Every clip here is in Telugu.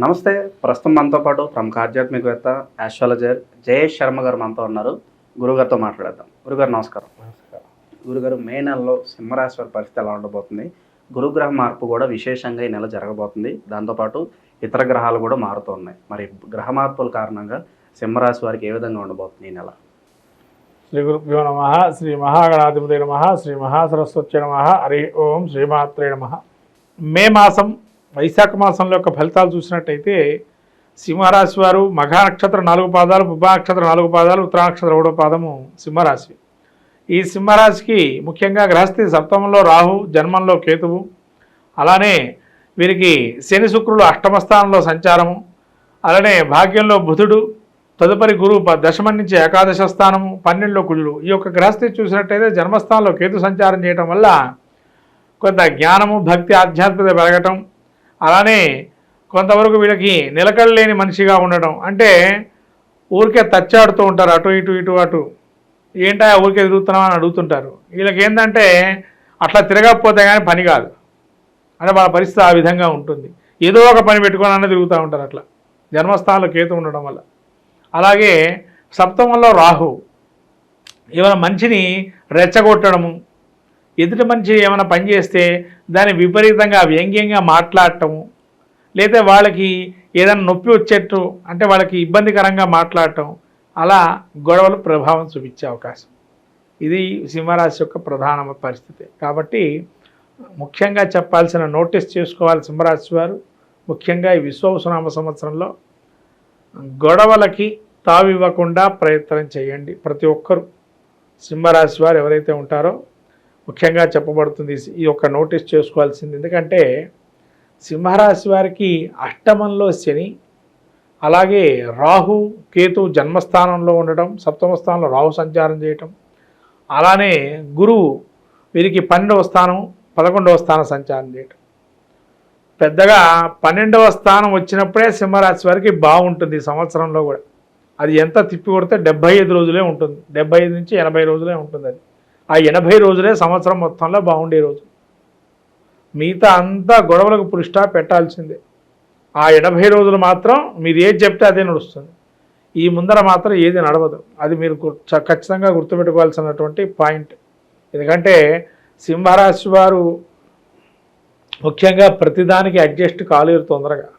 నమస్తే. ప్రస్తుతం మనతో పాటు ప్రముఖ ఆధ్యాత్మికవేత్త, ఆస్ట్రాలజర్ జయేష్ శర్మ గారు మనతో ఉన్నారు. గురుగారితో మాట్లాడేద్దాం. గురుగారు నమస్కారం. నమస్కారం. గురుగారు, మే నెలలో సింహరాశి వారి పరిస్థితి ఎలా ఉండబోతుంది? గురుగ్రహ మార్పు కూడా విశేషంగా ఈ నెల జరగబోతుంది. దాంతోపాటు ఇతర గ్రహాలు కూడా మారుతూ ఉన్నాయి. మరి గ్రహ మార్పుల కారణంగా సింహరాశి వారికి ఏ విధంగా ఉండబోతుంది ఈ నెల? శ్రీ గురుభ్యో నమ. శ్రీ మహాగణాధిపతి నమ. శ్రీ మహాసరస్వతి నమ. హరి ఓం శ్రీమాత్రే నమ. మే మాసం వైశాఖ మాసంలో యొక్క ఫలితాలు చూసినట్టయితే సింహరాశి వారు మఘ నక్షత్రం 4 పాదాలు, పుబ్బ నక్షత్రం 4 పాదాలు, ఉత్తర నక్షత్రం 1వ పాదము సింహరాశి. ఈ సింహరాశికి ముఖ్యంగా గ్రహస్థితి సప్తమంలో రాహు, జన్మంలో కేతువు, అలానే వీరికి శని శుక్రులు అష్టమ స్థానంలో సంచారము, అలానే భాగ్యంలో బుధుడు, తదుపరి గురువు దశమం నుంచి ఏకాదశ స్థానము, 12లో కుజుడు. ఈ యొక్క గ్రహస్థితి చూసినట్టయితే జన్మస్థానంలో కేతు సంచారం చేయటం వల్ల కొంత జ్ఞానము, భక్తి, ఆధ్యాత్మికత పెరగటం, అలానే కొంతవరకు వీళ్ళకి నిలకడలేని మనిషిగా ఉండడం. అంటే ఊరికే తచ్చాడుతూ ఉంటారు, అటు ఇటు ఇటు అటు, ఏంటా ఊరికే తిరుగుతున్నాం అని అడుగుతుంటారు. వీళ్ళకి ఏంటంటే అట్లా తిరగకపోతే కానీ పని కాదు, అంటే వాళ్ళ పరిస్థితి ఆ విధంగా ఉంటుంది. ఏదో ఒక పని పెట్టుకోవాలనే తిరుగుతూ ఉంటారు అట్లా, జన్మస్థానంలో కేతు ఉండడం వల్ల. అలాగే సప్తమంలో రాహు ఏమైనా మనిషిని రెచ్చగొట్టడము, ఎదుటి మనిషి ఏమైనా పని చేస్తే దాన్ని విపరీతంగా వ్యంగ్యంగా మాట్లాడటము, లేదా వాళ్ళకి ఏదైనా నొప్పి వచ్చేట్టు అంటే వాళ్ళకి ఇబ్బందికరంగా మాట్లాడటం, అలా గొడవలు ప్రభావం చూపించే అవకాశం. ఇది సింహరాశి యొక్క ప్రధాన పరిస్థితి. కాబట్టి ముఖ్యంగా చెప్పాల్సిన నోటీస్ చేసుకోవాలి సింహరాశి వారు. ముఖ్యంగా ఈ విశ్వావసునామ సంవత్సరంలో గొడవలకి తావివ్వకుండా ప్రయత్నం చేయండి. ప్రతి ఒక్కరూ సింహరాశి వారు ఎవరైతే ఉంటారో ముఖ్యంగా చెప్పబడుతుంది ఈ యొక్క నోటీస్ చేసుకోవాల్సింది. ఎందుకంటే సింహరాశి వారికి అష్టమంలో శని, అలాగే రాహు కేతు జన్మస్థానంలో ఉండటం, సప్తమ స్థానంలో రాహు సంచారం చేయటం, అలానే గురువు వీరికి 12వ స్థానం 11వ స్థానం సంచారం చేయటం. పెద్దగా 12వ స్థానం వచ్చినప్పుడే సింహరాశి వారికి బాగుంటుంది ఈ సంవత్సరంలో కూడా. అది ఎంత తిప్పి కొడితే 75 రోజులే ఉంటుంది, 75 నుంచి 80 రోజులే ఉంటుంది. అది ఆ 80 రోజులే సంవత్సరం మొత్తంలో బాగుండే రోజు. మిగతా అంతా గొడవలకు పురుష్టా పెట్టాల్సిందే. ఆ 80 రోజులు మాత్రం మీరు ఏది చెప్తే అదే నడుస్తుంది. ఈ ముందర మాత్రం ఏది నడవదు. అది మీరు ఖచ్చితంగా గుర్తుపెట్టుకోవాల్సినటువంటి పాయింట్. ఎందుకంటే సింహరాశి వారు ముఖ్యంగా ప్రతిదానికి అడ్జస్ట్ కాలేరు, తొందరగా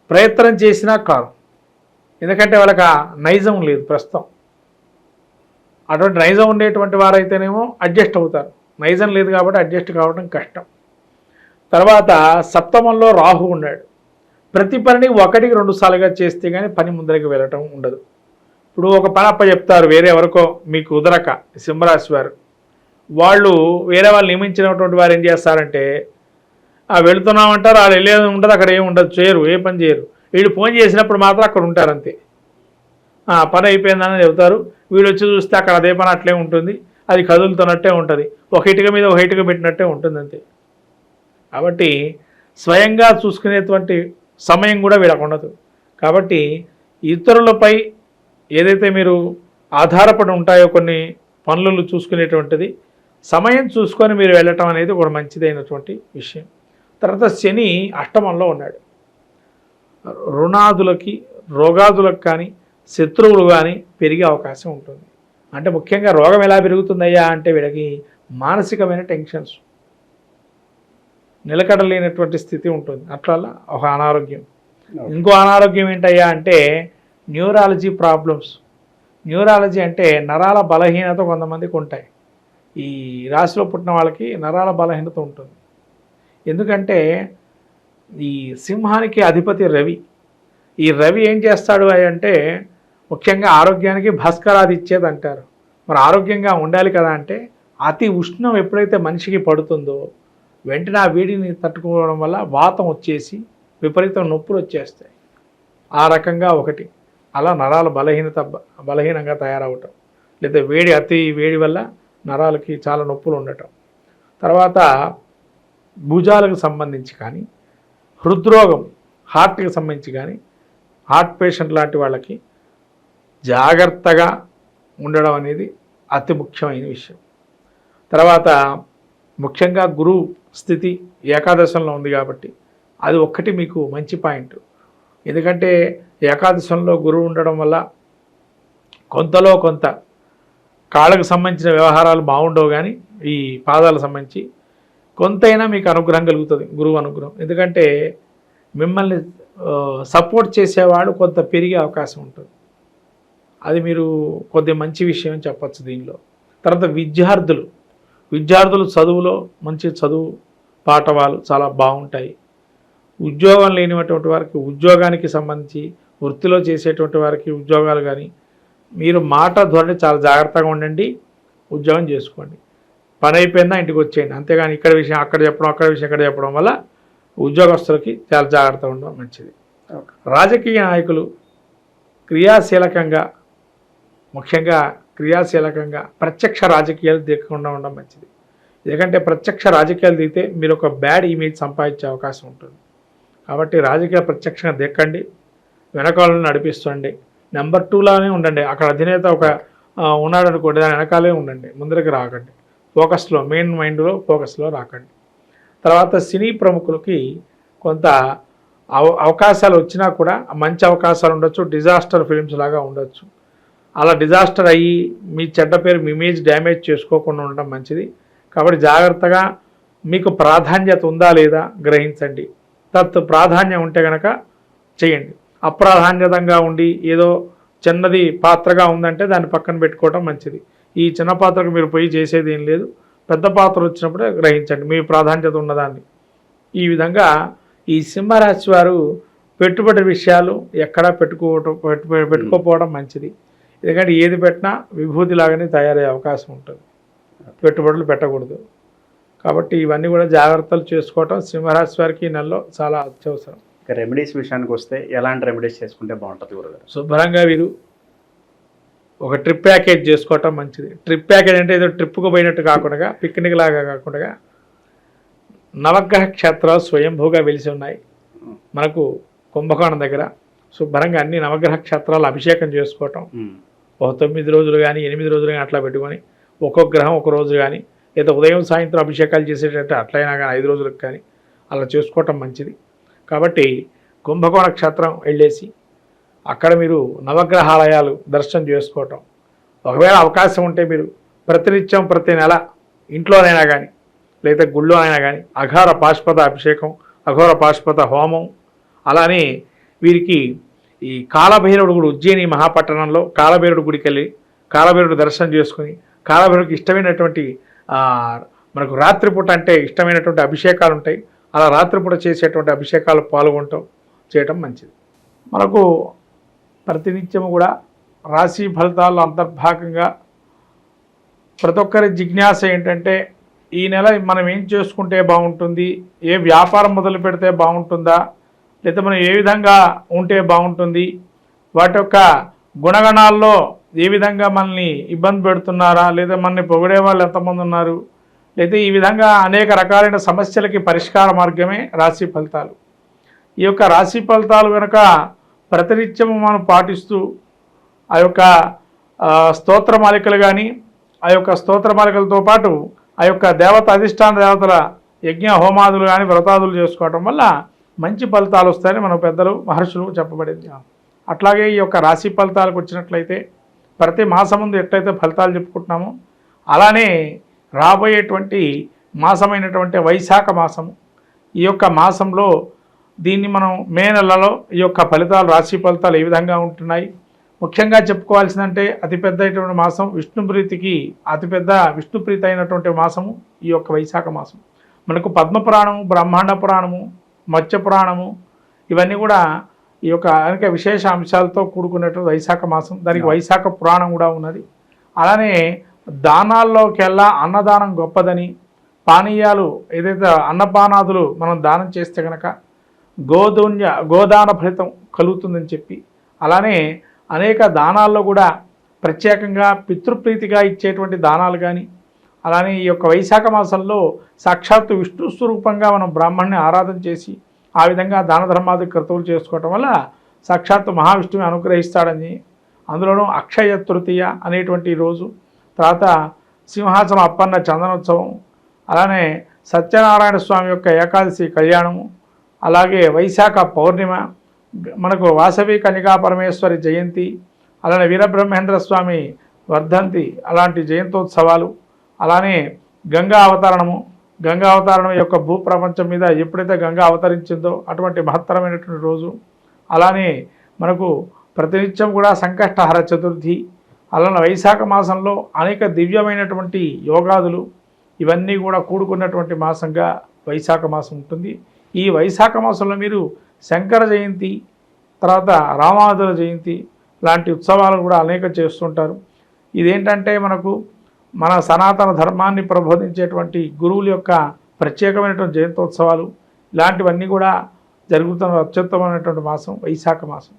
ప్రయత్నం చేసినా కాదు. ఎందుకంటే వాళ్ళకి ఆ నైజం లేదు ప్రస్తుతం. అటువంటి నైజం ఉండేటువంటి వారైతేనేమో అడ్జస్ట్ అవుతారు, నైజం లేదు కాబట్టి అడ్జస్ట్ కావడం కష్టం. తర్వాత సప్తమంలో రాహు ఉన్నాడు. ప్రతి పనిని 1-2 సార్లుగా చేస్తే కానీ పని ముందరికి వెళ్ళటం ఉండదు. ఇప్పుడు ఒక పని అప్ప చెప్తారు వేరే ఎవరికో, మీకు కుదరక సింహరాశి వారు, వాళ్ళు వేరే వాళ్ళు నియమించినటువంటి వారు ఏం చేస్తారంటే వెళుతున్నామంటారు, వాళ్ళు వెళ్ళేది ఉండదు, అక్కడ ఏమి ఉండదు, చేయరు, ఏ పని చేయరు. వీళ్ళు ఫోన్ చేసినప్పుడు మాత్రం అక్కడ ఉంటారు అంతే. పని అయిపోయిందని చెబుతారు. వీళ్ళు వచ్చి చూస్తే అక్కడ అదే పని అట్లే ఉంటుంది, అది కదులుతున్నట్టే ఉంటుంది, ఒక ఇటుక మీద ఒక ఇటుక పెట్టినట్టే ఉంటుంది అంతే. కాబట్టి స్వయంగా చూసుకునేటువంటి సమయం కూడా వీళ్ళకు ఉండదు. కాబట్టి ఇతరులపై ఏదైతే మీరు ఆధారపడి ఉంటాయో కొన్ని పనులు చూసుకునేటువంటిది సమయం చూసుకొని మీరు వెళ్ళటం అనేది ఒక మంచిదైనటువంటి విషయం. తర్వాత శని అష్టమంలో ఉన్నాడు. రుణాదులకి, రోగాదులకు కానీ, శత్రువులు కానీ పెరిగే అవకాశం ఉంటుంది. అంటే ముఖ్యంగా రోగం ఎలా పెరుగుతుందయ్యా అంటే వీళ్ళకి మానసికమైన టెన్షన్స్, నిలకడలేనటువంటి స్థితి ఉంటుంది. అట్లా ఒక అనారోగ్యం. ఇంకో అనారోగ్యం ఏంటయ్యా అంటే న్యూరాలజీ ప్రాబ్లమ్స్. న్యూరాలజీ అంటే నరాల బలహీనత కొంతమందికి ఉంటాయి. ఈ రాశిలో పుట్టిన వాళ్ళకి నరాల బలహీనత ఉంటుంది. ఎందుకంటే ఈ సింహానికి అధిపతి రవి. ఈ రవి ఏం చేస్తాడు అంటే ముఖ్యంగా ఆరోగ్యానికి భాస్కరాది ఇచ్చేది అంటారు. మరి ఆరోగ్యంగా ఉండాలి కదా అంటే అతి ఉష్ణం ఎప్పుడైతే మనిషికి పడుతుందో వెంటనే ఆ వేడిని తట్టుకోవడం వల్ల వాతం వచ్చేసి విపరీతం నొప్పులు వచ్చేస్తాయి. ఆ రకంగా ఒకటి, అలా నరాల బలహీనంగా తయారవటం, లేదా అతి వేడి వల్ల నరాలకి చాలా నొప్పులు ఉండటం. తర్వాత భుజాలకు సంబంధించి కానీ, హృద్రోగం హార్ట్కి సంబంధించి కానీ, హార్ట్ పేషెంట్ లాంటి వాళ్ళకి జాగ్రత్తగా ఉండడం అనేది అతి ముఖ్యమైన విషయం. తర్వాత ముఖ్యంగా గురువు స్థితి ఏకాదశంలో ఉంది కాబట్టి అది ఒక్కటి మీకు మంచి పాయింట్. ఎందుకంటే ఏకాదశంలో గురువు ఉండడం వల్ల కొంతలో కొంత కాళ్ళకు సంబంధించిన వ్యవహారాలు బాగుండవు, కానీ ఈ పాదాలకు సంబంధించి కొంతైనా మీకు అనుగ్రహం కలుగుతుంది, గురువు అనుగ్రహం. ఎందుకంటే మిమ్మల్ని సపోర్ట్ చేసేవాడు కొంత పెరిగే అవకాశం ఉంటుంది. అది మీరు కొద్దిగా మంచి విషయం అని చెప్పచ్చు దీనిలో. తర్వాత విద్యార్థులు చదువులో మంచి చదువు పాఠవాలు చాలా బాగుంటాయి. ఉద్యోగం లేనిటువంటి వారికి ఉద్యోగానికి సంబంధించి, వృత్తిలో చేసేటువంటి వారికి ఉద్యోగాలు కానీ, మీరు మాట ధోరణి చాలా జాగ్రత్తగా ఉండండి, ఉద్యోగం చేసుకోండి. పని అయిపోయిందా ఇంటికి వచ్చేయండి, అంతేగాని ఇక్కడ విషయం అక్కడ చెప్పడం, అక్కడ విషయం ఇక్కడ చెప్పడం వల్ల ఉద్యోగస్తులకి చాలా జాగ్రత్తగా ఉండడం మంచిది. రాజకీయ నాయకులు ముఖ్యంగా క్రియాశీలకంగా ప్రత్యక్ష రాజకీయాలు దిగకుండా ఉండడం మంచిది. ఎందుకంటే ప్రత్యక్ష రాజకీయాలు దిగితే మీరు ఒక బ్యాడ్ ఇమేజ్ సంపాదించే అవకాశం ఉంటుంది. కాబట్టి రాజకీయ ప్రత్యక్షంగా దిక్కండి, వెనకాలను నడిపిస్తుండండి. నెంబర్ 2లానే ఉండండి. అక్కడ అధినేత ఒక ఉన్నాడు అనుకోండి, దాని వెనకాలే ఉండండి, ముందరికి రాకండి. మెయిన్ మైండ్లో ఫోకస్లో రాకండి. తర్వాత సినీ ప్రముఖులకి కొంత అవకాశాలు వచ్చినా కూడా మంచి అవకాశాలు ఉండొచ్చు, డిజాస్టర్ ఫిలిమ్స్ లాగా ఉండొచ్చు. అలా డిజాస్టర్ అయ్యి మీ చెడ్డ పేరు, మీ ఇమేజ్ డ్యామేజ్ చేసుకోకుండా ఉండడం మంచిది. కాబట్టి జాగ్రత్తగా మీకు ప్రాధాన్యత ఉందా లేదా గ్రహించండి. ప్రాధాన్యం ఉంటే కనుక చేయండి. అప్రాధాన్యతంగా ఉండి ఏదో చిన్నది పాత్రగా ఉందంటే దాన్ని పక్కన పెట్టుకోవడం మంచిది. ఈ చిన్న పాత్రకు మీరు పోయి చేసేది ఏం లేదు, పెద్ద పాత్ర వచ్చినప్పుడే గ్రహించండి మీ ప్రాధాన్యత ఉన్నదాన్ని. ఈ విధంగా ఈ సింహరాశి వారు పెట్టుబడి విషయాలు ఎక్కడా పెట్టుకోపోవడం మంచిది. ఎందుకంటే ఏది పెట్టినా విభూతిలాగానే తయారయ్యే అవకాశం ఉంటుంది, పెట్టుబడులు పెట్టకూడదు. కాబట్టి ఇవన్నీ కూడా జాగ్రత్తలు చేసుకోవటం సింహరాశి వారికి ఈ నెలలో చాలా అత్యవసరం. రెమెడీస్ విషయానికి వస్తే ఎలాంటి రెమెడీస్ చేసుకుంటే బాగుంటుంది గురుగారు? శుభ్రంగా వీరు ఒక ట్రిప్ ప్యాకేజ్ చేసుకోవటం మంచిది. ట్రిప్ ప్యాకేజ్ అంటే ఏదో ట్రిప్కు పోయినట్టు కాకుండా, పిక్నిక్ లాగా కాకుండా, నవగ్రహ క్షేత్రాలు స్వయంభూగా వెలిసి ఉన్నాయి మనకు కుంభకోణం దగ్గర. శుభ్రంగా అన్ని నవగ్రహ క్షేత్రాలు అభిషేకం చేసుకోవటం, ఒక 9 రోజులు కానీ 8 రోజులు కానీ అట్లా పెట్టుకొని, ఒక్కొక్క గ్రహం ఒక రోజు కానీ, లేదా ఉదయం సాయంత్రం అభిషేకాలు చేసేటట్టు అట్లయినా కానీ 5 రోజులకు కానీ అలా చేసుకోవటం మంచిది. కాబట్టి కుంభకోణ క్షేత్రం వెళ్ళేసి అక్కడ మీరు నవగ్రహాలయాలు దర్శనం చేసుకోవటం. ఒకవేళ అవకాశం ఉంటే మీరు ప్రతినిత్యం ప్రతి నెల ఇంట్లోనైనా కానీ లేదా గుళ్ళో అయినా కానీ అఘోర పాశుపత అభిషేకం, అఘోర పాశుపత హోమం, అలానే వీరికి ఈ కాలభైరవుడు గుడి, ఉజ్జయిని మహాపట్టణంలో కాలభైరవుడు గుడికి వెళ్ళి కాలభైరవుడు దర్శనం చేసుకుని, కాలభైరవుడికి ఇష్టమైనటువంటి మనకు రాత్రిపూట అంటే ఇష్టమైనటువంటి అభిషేకాలు ఉంటాయి, అలా రాత్రిపూట చేసేటువంటి అభిషేకాలు చేయటం మంచిది. మనకు ప్రతినిత్యము కూడా రాశి ఫలితాల్లో అంతర్భాగంగా ప్రతి ఒక్కరి జిజ్ఞాస ఏంటంటే, ఈ నెల మనం ఏం చేసుకుంటే బాగుంటుంది, ఏ వ్యాపారం మొదలు పెడితే బాగుంటుందా, లేదా మనం ఏ విధంగా ఉంటే బాగుంటుంది, వాటి యొక్క గుణగణాల్లో ఏ విధంగా మనల్ని ఇబ్బంది పెడుతున్నారా, లేదా మనల్ని పొగిడే వాళ్ళు ఎంతమంది ఉన్నారు, లేదా ఈ విధంగా అనేక రకాలైన సమస్యలకి పరిష్కార మార్గమే రాశి ఫలితాలు. ఈ యొక్క రాశి ఫలితాలు కనుక ప్రతినిత్యము మనం పాటిస్తూ ఆ యొక్క స్తోత్రమాలికలు కానీ, ఆ యొక్క స్తోత్రమాలికలతో పాటు ఆ యొక్క దేవత అధిష్టాన దేవతల యజ్ఞ హోమాదులు కానీ వ్రతాదులు చేసుకోవటం వల్ల మంచి ఫలితాలు వస్తాయని మన పెద్దలు మహర్షులు చెప్పబడింది. అట్లాగే ఈ యొక్క రాశి ఫలితాలకు వచ్చినట్లయితే ప్రతి మాసం ముందు ఎట్లయితే ఫలితాలు చెప్పుకుంటున్నామో అలానే రాబోయేటువంటి మాసమైనటువంటి వైశాఖ మాసము, ఈ యొక్క మాసంలో దీన్ని మనం మే నెలలో ఈ యొక్క ఫలితాలు, రాశి ఫలితాలు ఏ విధంగా ఉంటున్నాయి, ముఖ్యంగా చెప్పుకోవాల్సిందంటే అతిపెద్దటువంటి మాసం, విష్ణుప్రీతికి అతిపెద్ద విష్ణుప్రీతి అయినటువంటి మాసము ఈ యొక్క వైశాఖ మాసం. మనకు పద్మపురాణము, బ్రహ్మాండ పురాణము, మత్స్య పురాణము ఇవన్నీ కూడా ఈ యొక్క అనేక విశేష అంశాలతో కూడుకున్నటువంటి వైశాఖ మాసం. దానికి వైశాఖ పురాణం కూడా ఉన్నది. అలానే దానాల్లోకెల్లా అన్నదానం గొప్పదని, పానీయాలు ఏదైతే అన్నపానాదులు మనం దానం చేస్తే కనుక గోదాన ఫలితం కలుగుతుందని చెప్పి, అలానే అనేక దానాల్లో కూడా ప్రత్యేకంగా పితృప్రీతిగా ఇచ్చేటువంటి దానాలు కానీ, అలానే ఈ యొక్క వైశాఖ మాసంలో సాక్షాత్తు విష్ణు స్వరూపంగా మనం బ్రాహ్మణ్ణి ఆరాధన చేసి ఆ విధంగా దాన ధర్మాది క్రతువులు చేసుకోవటం వల్ల సాక్షాత్తు మహావిష్ణువు అనుగ్రహిస్తాడని, అందులోనూ అక్షయ తృతీయ అనేటువంటి రోజు, తర్వాత సింహాసనం అప్పన్న చందనోత్సవం, అలానే సత్యనారాయణ స్వామి యొక్క ఏకాదశి కళ్యాణము, అలాగే వైశాఖ పౌర్ణిమ, మనకు వాసవి కన్యకా పరమేశ్వరి జయంతి, అలానే వీరబ్రహ్మేంద్ర స్వామి వర్ధంతి, అలాంటి జయంతోత్సవాలు, అలానే గంగా అవతరణము, గంగా అవతరణం యొక్క భూప్రపంచం మీద ఎప్పుడైతే గంగా అవతరించిందో అటువంటి మహత్తరమైనటువంటి రోజు. అలానే మనకు ప్రతినిత్యం కూడా సంకష్టహర చతుర్థి, అలానే వైశాఖ మాసంలో అనేక దివ్యమైనటువంటి యోగాదులు ఇవన్నీ కూడా కూడుకున్నటువంటి మాసంగా వైశాఖ మాసం ఉంటుంది. ఈ వైశాఖ మాసంలో మీరు శంకర జయంతి, తర్వాత రామానుజుల జయంతి లాంటి ఉత్సవాలు కూడా అనేక చేస్తుంటారు. ఇదేంటంటే మనకు మన సనాతన ధర్మాన్ని ప్రబోధించేటువంటి గురువుల యొక్క ప్రత్యేకమైనటువంటి జయంతోత్సవాలు, ఇలాంటివన్నీ కూడా జరుగుతున్న అత్యుత్తమైనటువంటి మాసం వైశాఖ మాసం.